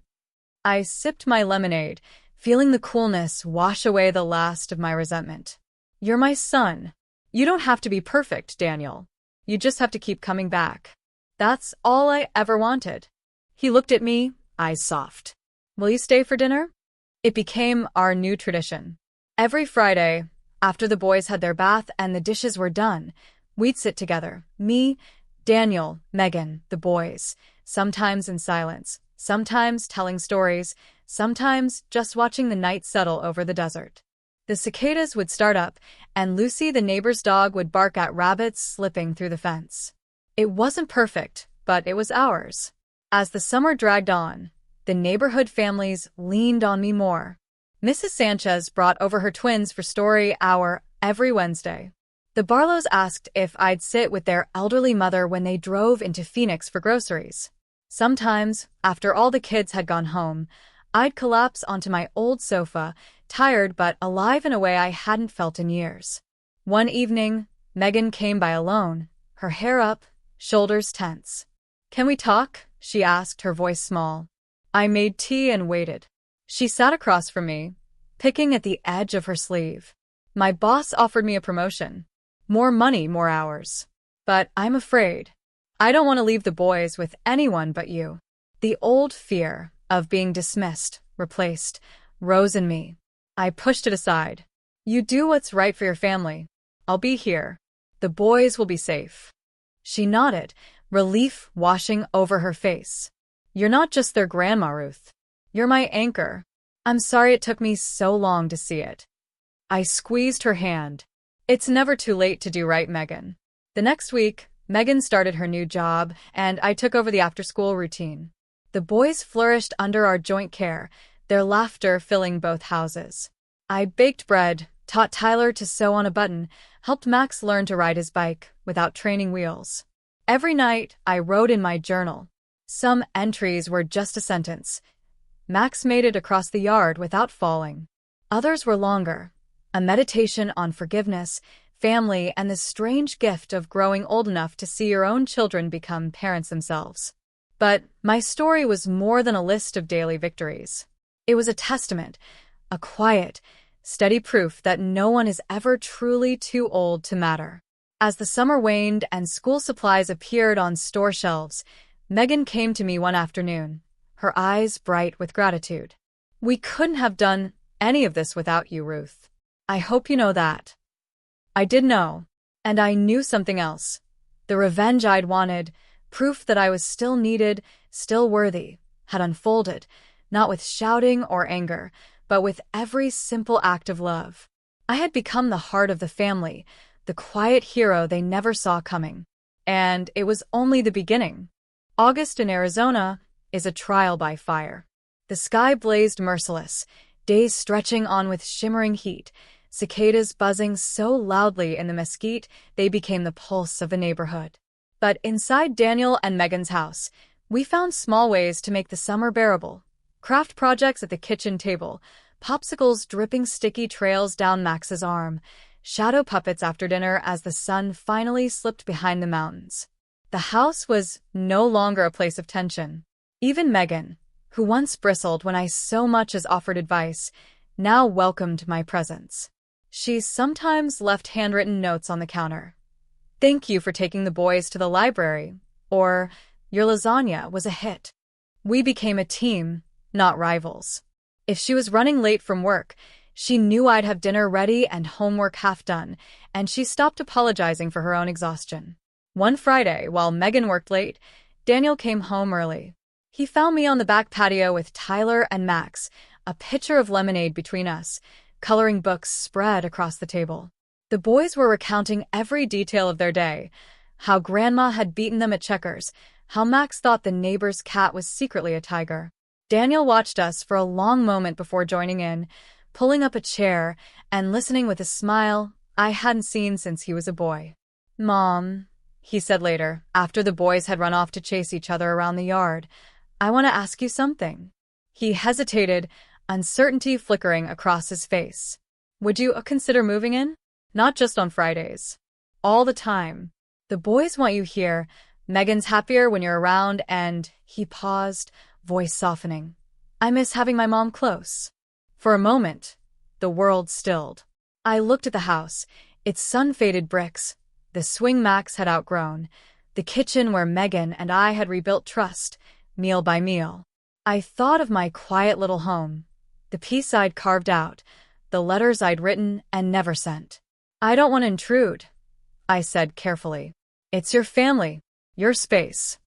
I sipped my lemonade, feeling the coolness wash away the last of my resentment. "You're my son. You don't have to be perfect, Daniel. You just have to keep coming back. That's all I ever wanted." He looked at me, eyes soft. "Will you stay for dinner?" It became our new tradition. Every Friday, after the boys had their bath and the dishes were done, we'd sit together. Me, Daniel, Megan, the boys, sometimes in silence, sometimes telling stories, sometimes just watching the night settle over the desert. The cicadas would start up, and Lucy, the neighbor's dog, would bark at rabbits slipping through the fence. It wasn't perfect, but it was ours. As the summer dragged on, the neighborhood families leaned on me more. Mrs. Sanchez brought over her twins for story hour every Wednesday. The Barlows asked if I'd sit with their elderly mother when they drove into Phoenix for groceries. Sometimes, after all the kids had gone home, I'd collapse onto my old sofa, tired but alive in a way I hadn't felt in years. One evening, Megan came by alone, her hair up, shoulders tense. "Can we talk?" she asked, her voice small. I made tea and waited. She sat across from me, picking at the edge of her sleeve. "My boss offered me a promotion. More money, more hours. But I'm afraid. I don't want to leave the boys with anyone but you." The old fear of being dismissed, replaced, rose in me. I pushed it aside. "You do what's right for your family. I'll be here. The boys will be safe." She nodded, relief washing over her face. "You're not just their grandma, Ruth. You're my anchor. I'm sorry it took me so long to see it." I squeezed her hand. "It's never too late to do right, Megan." The next week, Megan started her new job, and I took over the after-school routine. The boys flourished under our joint care, their laughter filling both houses. I baked bread, taught Tyler to sew on a button, helped Max learn to ride his bike without training wheels. Every night, I wrote in my journal. Some entries were just a sentence. Max made it across the yard without falling. Others were longer, a meditation on forgiveness, family, and the strange gift of growing old enough to see your own children become parents themselves. But my story was more than a list of daily victories. It was a testament, a quiet, steady proof that no one is ever truly too old to matter. As the summer waned and school supplies appeared on store shelves, Megan came to me one afternoon, her eyes bright with gratitude. "We couldn't have done any of this without you, Ruth. I hope you know that." I did know, and I knew something else. The revenge I'd wanted, proof that I was still needed, still worthy, had unfolded, not with shouting or anger, but with every simple act of love. I had become the heart of the family, the quiet hero they never saw coming. And it was only the beginning. August in Arizona is a trial by fire. The sky blazed merciless, days stretching on with shimmering heat, cicadas buzzing so loudly in the mesquite they became the pulse of the neighborhood. But inside Daniel and Megan's house, we found small ways to make the summer bearable. Craft projects at the kitchen table, popsicles dripping sticky trails down Max's arm, shadow puppets after dinner as the sun finally slipped behind the mountains. The house was no longer a place of tension. Even Megan, who once bristled when I so much as offered advice, now welcomed my presence. She sometimes left handwritten notes on the counter. "Thank you for taking the boys to the library," or "Your lasagna was a hit." We became a team, not rivals. If she was running late from work, she knew I'd have dinner ready and homework half done, and she stopped apologizing for her own exhaustion. One Friday, while Megan worked late, Daniel came home early. He found me on the back patio with Tyler and Max, a pitcher of lemonade between us, coloring books spread across the table. The boys were recounting every detail of their day, how Grandma had beaten them at checkers, how Max thought the neighbor's cat was secretly a tiger. Daniel watched us for a long moment before joining in, pulling up a chair and listening with a smile I hadn't seen since he was a boy. "Mom," he said later, after the boys had run off to chase each other around the yard, "I want to ask you something." He hesitated, uncertainty flickering across his face. "Would you consider moving in? Not just on Fridays. All the time. The boys want you here. Megan's happier when you're around," and he paused, voice softening. "I miss having my mom close." For a moment, the world stilled. I looked at the house, its sun-faded bricks, the swing Max had outgrown, the kitchen where Megan and I had rebuilt trust, meal by meal. I thought of my quiet little home, the peace I'd carved out, the letters I'd written and never sent. "I don't want to intrude," I said carefully. "It's your family, your space."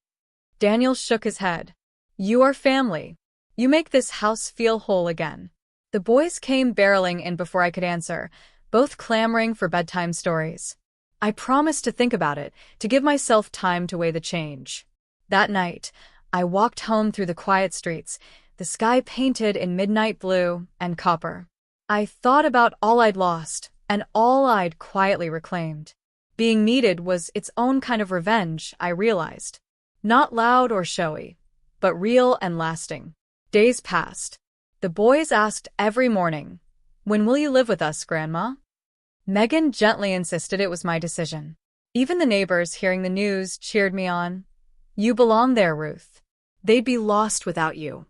Daniel shook his head. "You are family. You make this house feel whole again." The boys came barreling in before I could answer, both clamoring for bedtime stories. I promised to think about it, to give myself time to weigh the change. That night, I walked home through the quiet streets, the sky painted in midnight blue and copper. I thought about all I'd lost and all I'd quietly reclaimed. Being needed was its own kind of revenge, I realized. Not loud or showy, but real and lasting. Days passed. The boys asked every morning, "When will you live with us, Grandma?" Megan gently insisted it was my decision. Even the neighbors, hearing the news, cheered me on. "You belong there, Ruth. They'd be lost without you."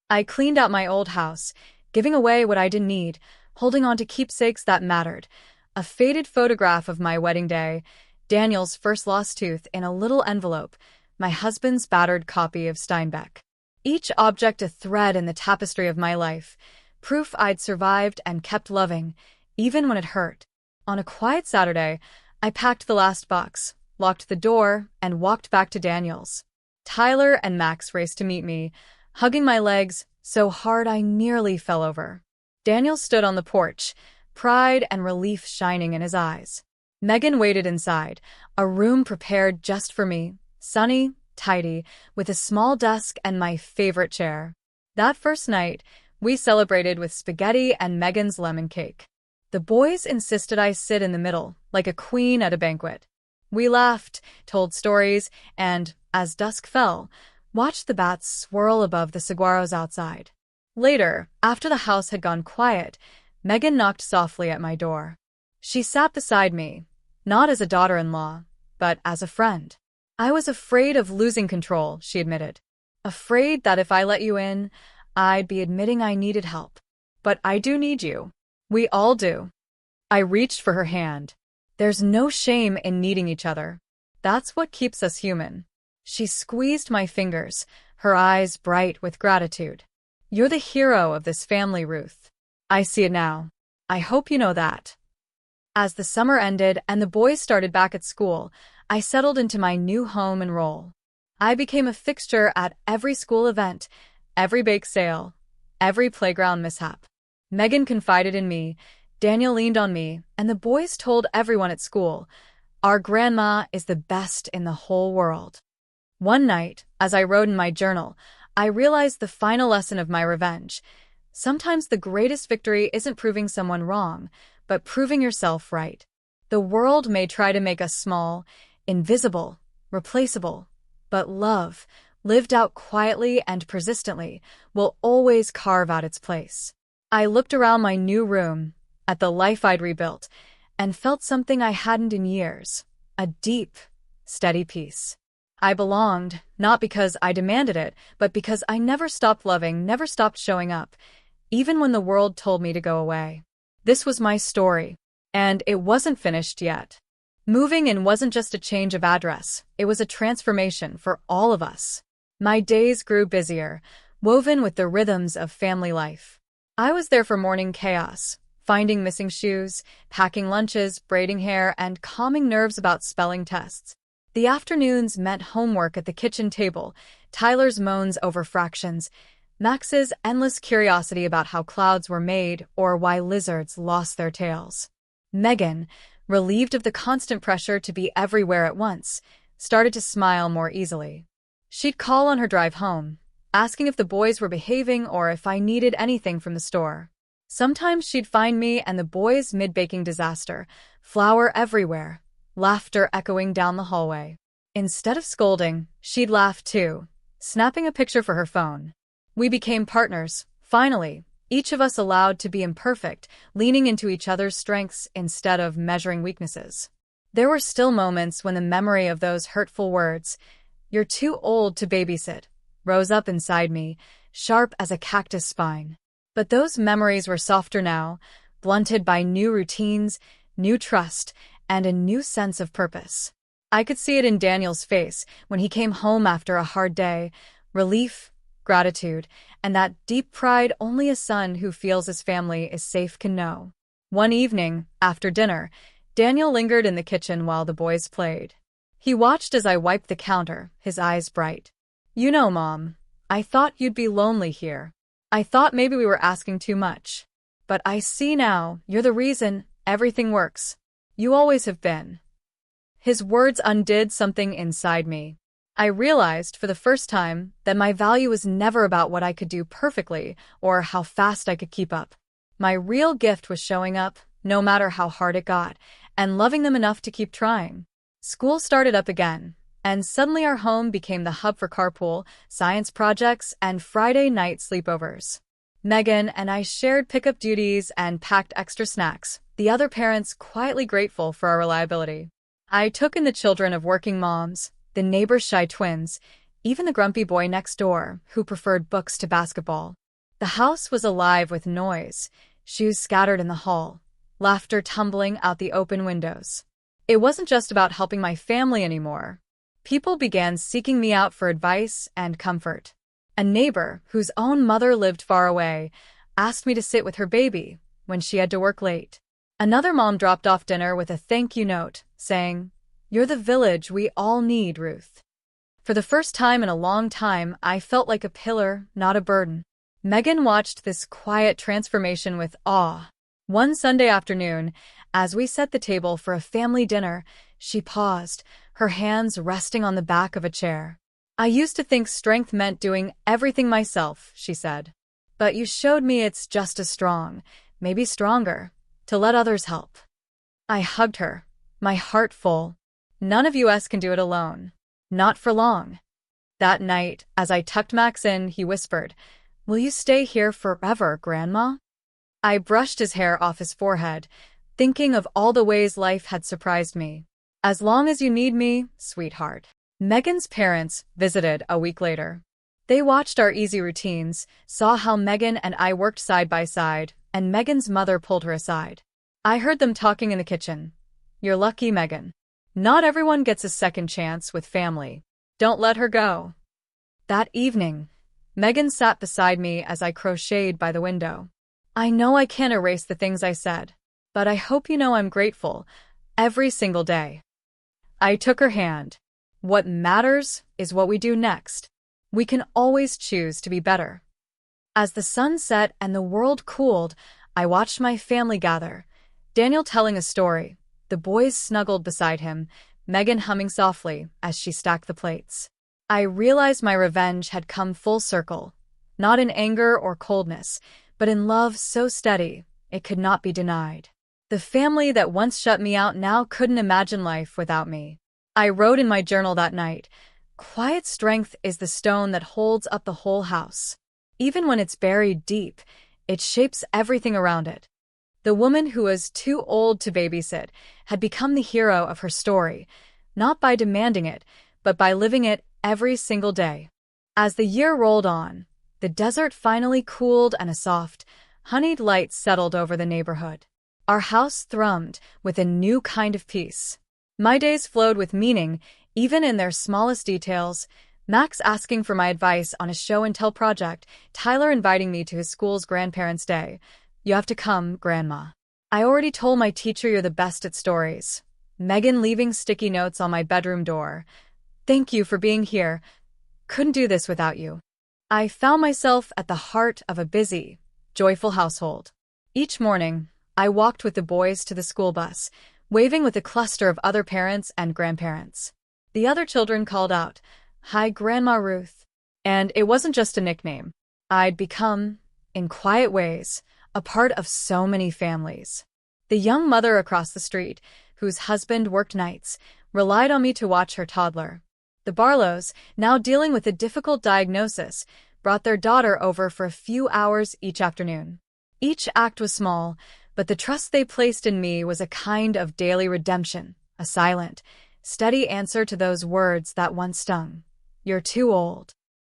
I cleaned out my old house, giving away what I didn't need, holding on to keepsakes that mattered. A faded photograph of my wedding day, Daniel's first lost tooth in a little envelope, my husband's battered copy of Steinbeck. Each object a thread in the tapestry of my life, proof I'd survived and kept loving, even when it hurt. On a quiet Saturday, I packed the last box, locked the door, and walked back to Daniel's. Tyler and Max raced to meet me, hugging my legs so hard I nearly fell over. Daniel stood on the porch, pride and relief shining in his eyes. Megan waited inside, a room prepared just for me, sunny, tidy, with a small desk and my favorite chair. That first night, we celebrated with spaghetti and Megan's lemon cake. The boys insisted I sit in the middle, like a queen at a banquet. We laughed, told stories, and, as dusk fell, watched the bats swirl above the saguaros outside. Later, after the house had gone quiet, Megan knocked softly at my door. She sat beside me, not as a daughter-in-law, but as a friend. "I was afraid of losing control," she admitted. "Afraid that if I let you in, I'd be admitting I needed help. But I do need you. We all do." I reached for her hand. "There's no shame in needing each other. That's what keeps us human." She squeezed my fingers, her eyes bright with gratitude. "You're the hero of this family, Ruth. I see it now. I hope you know that." As the summer ended and the boys started back at school, I settled into my new home and role. I became a fixture at every school event, every bake sale, every playground mishap. Megan confided in me, Daniel leaned on me, and the boys told everyone at school, "Our grandma is the best in the whole world." One night, as I wrote in my journal, I realized the final lesson of my revenge. Sometimes the greatest victory isn't proving someone wrong, but proving yourself right. The world may try to make us small, invisible, replaceable, but love, lived out quietly and persistently, will always carve out its place. I looked around my new room, at the life I'd rebuilt, and felt something I hadn't in years, a deep, steady peace. I belonged, not because I demanded it, but because I never stopped loving, never stopped showing up, even when the world told me to go away. This was my story, and it wasn't finished yet. Moving in wasn't just a change of address, it was a transformation for all of us. My days grew busier, woven with the rhythms of family life. I was there for morning chaos, finding missing shoes, packing lunches, braiding hair, and calming nerves about spelling tests. The afternoons meant homework at the kitchen table, Tyler's moans over fractions, Max's endless curiosity about how clouds were made or why lizards lost their tails. Megan, relieved of the constant pressure to be everywhere at once, started to smile more easily. She'd call on her drive home, asking if the boys were behaving or if I needed anything from the store. Sometimes she'd find me and the boys mid-baking disaster, flour everywhere, laughter echoing down the hallway. Instead of scolding, she'd laugh too, snapping a picture for her phone. We became partners, finally, each of us allowed to be imperfect, leaning into each other's strengths instead of measuring weaknesses. There were still moments when the memory of those hurtful words, "You're too old to babysit," rose up inside me, sharp as a cactus spine. But those memories were softer now, blunted by new routines, new trust, and a new sense of purpose. I could see it in Daniel's face when he came home after a hard day, relief, gratitude, and that deep pride only a son who feels his family is safe can know. One evening, after dinner, Daniel lingered in the kitchen while the boys played. He watched as I wiped the counter, his eyes bright. "You know, Mom, I thought you'd be lonely here. I thought maybe we were asking too much. But I see now, you're the reason everything works. You always have been." His words undid something inside me. I realized for the first time that my value was never about what I could do perfectly or how fast I could keep up. My real gift was showing up, no matter how hard it got, and loving them enough to keep trying. School started up again, and suddenly our home became the hub for carpool, science projects, and Friday night sleepovers. Megan and I shared pickup duties and packed extra snacks, the other parents quietly grateful for our reliability. I took in the children of working moms, the neighbor's shy twins, even the grumpy boy next door, who preferred books to basketball. The house was alive with noise, shoes scattered in the hall, laughter tumbling out the open windows. It wasn't just about helping my family anymore. People began seeking me out for advice and comfort. A neighbor, whose own mother lived far away, asked me to sit with her baby when she had to work late. Another mom dropped off dinner with a thank you note, saying, "You're the village we all need, Ruth." For the first time in a long time, I felt like a pillar, not a burden. Megan watched this quiet transformation with awe. One Sunday afternoon, as we set the table for a family dinner, she paused, her hands resting on the back of a chair. "I used to think strength meant doing everything myself," she said. "But you showed me it's just as strong, maybe stronger, to let others help." I hugged her, my heart full. None of us can do it alone. Not for long. That night, as I tucked Max in, he whispered, "Will you stay here forever, Grandma?" I brushed his hair off his forehead, thinking of all the ways life had surprised me. "As long as you need me, sweetheart." Megan's parents visited a week later. They watched our easy routines, saw how Megan and I worked side by side, and Megan's mother pulled her aside. I heard them talking in the kitchen. "You're lucky, Megan. Not everyone gets a second chance with family. Don't let her go." That evening, Megan sat beside me as I crocheted by the window. "I know I can't erase the things I said, but I hope you know I'm grateful every single day." I took her hand. What matters is what we do next. We can always choose to be better. As the sun set and the world cooled, I watched my family gather. Daniel telling a story, the boys snuggled beside him, Megan humming softly as she stacked the plates. I realized my revenge had come full circle, not in anger or coldness, but in love so steady it could not be denied. The family that once shut me out now couldn't imagine life without me. I wrote in my journal that night, "Quiet strength is the stone that holds up the whole house. Even when it's buried deep, it shapes everything around it." The woman who was too old to babysit had become the hero of her story, not by demanding it, but by living it every single day. As the year rolled on, the desert finally cooled and a soft, honeyed light settled over the neighborhood. Our house thrummed with a new kind of peace. My days flowed with meaning, even in their smallest details. Max asking for my advice on a show-and-tell project, Tyler inviting me to his school's grandparents' day. "You have to come, Grandma. I already told my teacher you're the best at stories." Megan leaving sticky notes on my bedroom door. "Thank you for being here. Couldn't do this without you." I found myself at the heart of a busy, joyful household. Each morning, I walked with the boys to the school bus, waving with a cluster of other parents and grandparents. The other children called out, "Hi, Grandma Ruth." And it wasn't just a nickname. I'd become, in quiet ways, a part of so many families. The young mother across the street, whose husband worked nights, relied on me to watch her toddler. The Barlows, now dealing with a difficult diagnosis, brought their daughter over for a few hours each afternoon. Each act was small, but the trust they placed in me was a kind of daily redemption, a silent, steady answer to those words that once stung. "You're too old."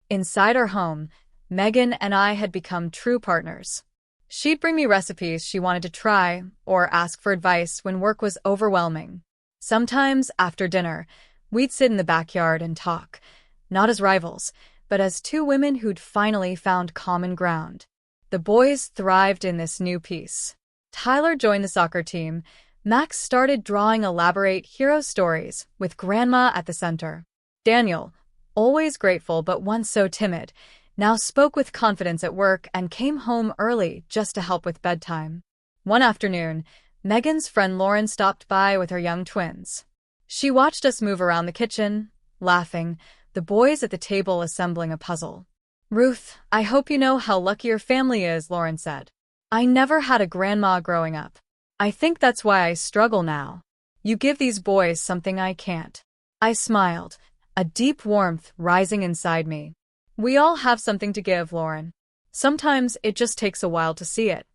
Inside our home, Megan and I had become true partners. She'd bring me recipes she wanted to try or ask for advice when work was overwhelming. Sometimes, after dinner, we'd sit in the backyard and talk, not as rivals, but but as two women who'd finally found common ground. The boys thrived in this new peace. Tyler joined the soccer team. Max started drawing elaborate hero stories, with Grandma at the center. Daniel, always grateful but once so timid, now spoke with confidence at work and came home early just to help with bedtime. One afternoon, Megan's friend Lauren stopped by with her young twins. She watched us move around the kitchen, laughing, the boys at the table assembling a puzzle. "Ruth, I hope you know how lucky your family is," Lauren said. "I never had a grandma growing up. I think that's why I struggle now. You give these boys something I can't." I smiled, a deep warmth rising inside me. "We all have something to give, Lauren. Sometimes it just takes a while to see it."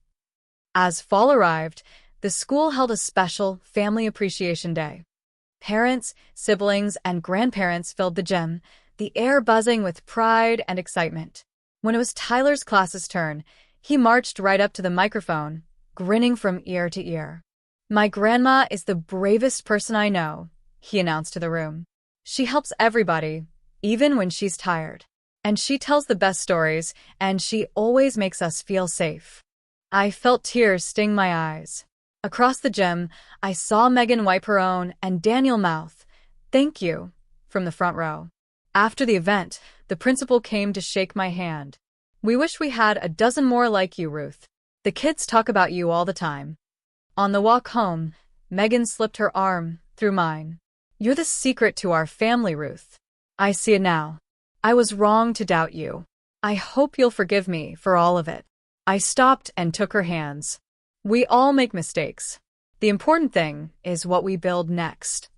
As fall arrived, the school held a special Family Appreciation Day. Parents, siblings, and grandparents filled the gym, the air buzzing with pride and excitement. When it was Tyler's class's turn, he marched right up to the microphone, grinning from ear to ear. "My grandma is the bravest person I know," he announced to the room. "She helps everybody, even when she's tired. And she tells the best stories, and she always makes us feel safe." I felt tears sting my eyes. Across the gym, I saw Megan wipe her own and Daniel mouth, "Thank you," from the front row. After the event, the principal came to shake my hand. "We wish we had a dozen more like you, Ruth. The kids talk about you all the time." On the walk home, Megan slipped her arm through mine. "You're the secret to our family, Ruth. I see it now. I was wrong to doubt you. I hope you'll forgive me for all of it." I stopped and took her hands. "We all make mistakes. The important thing is what we build next."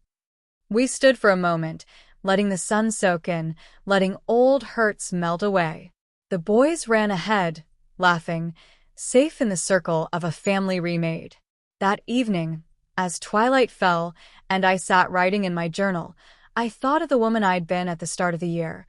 We stood for a moment, letting the sun soak in, letting old hurts melt away. The boys ran ahead, laughing, safe in the circle of a family remade. That evening, as twilight fell and I sat writing in my journal, I thought of the woman I'd been at the start of the year,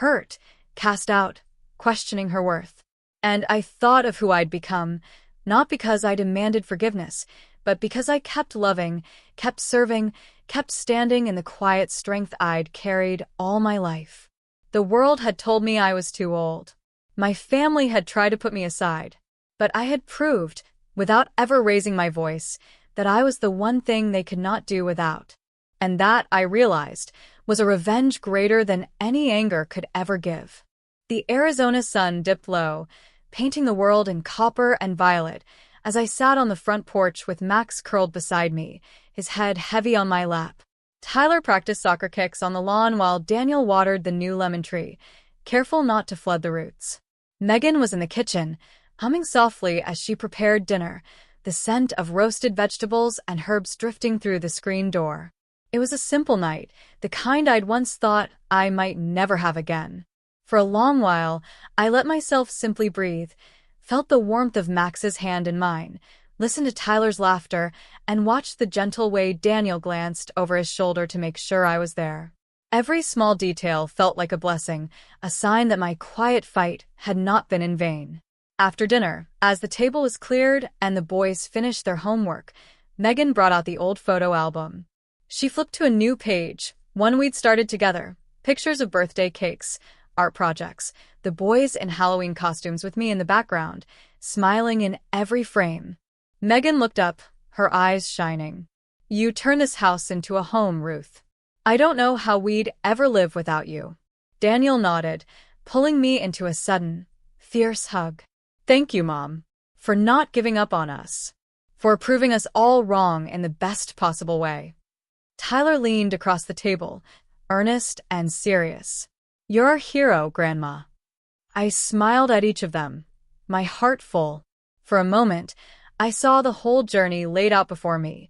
hurt, cast out, questioning her worth. And I thought of who I'd become, not because I demanded forgiveness, but because I kept loving, kept serving, kept standing in the quiet strength I'd carried all my life. The world had told me I was too old. My family had tried to put me aside. But I had proved, without ever raising my voice, that I was the one thing they could not do without. And that, I realized, was a revenge greater than any anger could ever give. The Arizona sun dipped low, painting the world in copper and violet, as I sat on the front porch with Max curled beside me, his head heavy on my lap. Tyler practiced soccer kicks on the lawn while Daniel watered the new lemon tree, careful not to flood the roots. Megan was in the kitchen, humming softly as she prepared dinner, the scent of roasted vegetables and herbs drifting through the screen door. It was a simple night, the kind I'd once thought I might never have again. For a long while, I let myself simply breathe, felt the warmth of Max's hand in mine, listened to Tyler's laughter, and watched the gentle way Daniel glanced over his shoulder to make sure I was there. Every small detail felt like a blessing, a sign that my quiet fight had not been in vain. After dinner, as the table was cleared and the boys finished their homework, Megan brought out the old photo album. She flipped to a new page, one we'd started together, pictures of birthday cakes, art projects, the boys in Halloween costumes with me in the background, smiling in every frame. Megan looked up, her eyes shining. "You turn this house into a home, Ruth. I don't know how we'd ever live without you." Daniel nodded, pulling me into a sudden, fierce hug. "Thank you, Mom, for not giving up on us, for proving us all wrong in the best possible way." Tyler leaned across the table, earnest and serious. "You're our hero, Grandma." I smiled at each of them, my heart full. For a moment, I saw the whole journey laid out before me,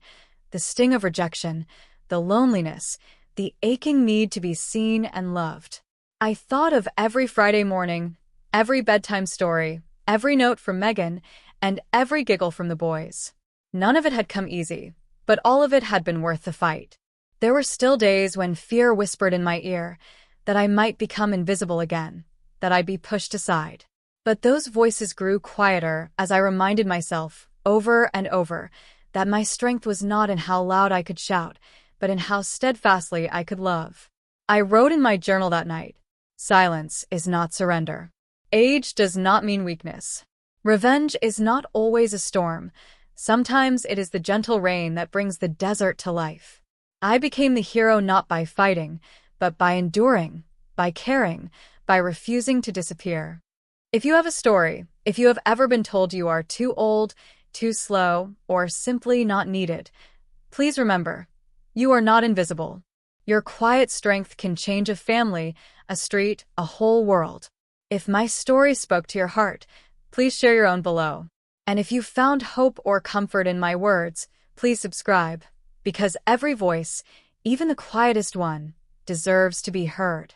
the sting of rejection, the loneliness, the aching need to be seen and loved. I thought of every Friday morning, every bedtime story, every note from Megan, and every giggle from the boys. None of it had come easy, but all of it had been worth the fight. There were still days when fear whispered in my ear that I might become invisible again, that I'd be pushed aside. But those voices grew quieter as I reminded myself, over and over, that my strength was not in how loud I could shout, but in how steadfastly I could love. I wrote in my journal that night, Silence is not surrender. Age does not mean weakness. Revenge is not always a storm. Sometimes it is the gentle rain that brings the desert to life. I became the hero not by fighting, but by enduring, by caring, by refusing to disappear. If you have a story, if you have ever been told you are too old, too slow, or simply not needed, please remember, you are not invisible. Your quiet strength can change a family, a street, a whole world. If my story spoke to your heart, please share your own below. And if you found hope or comfort in my words, please subscribe, because every voice, even the quietest one, deserves to be heard.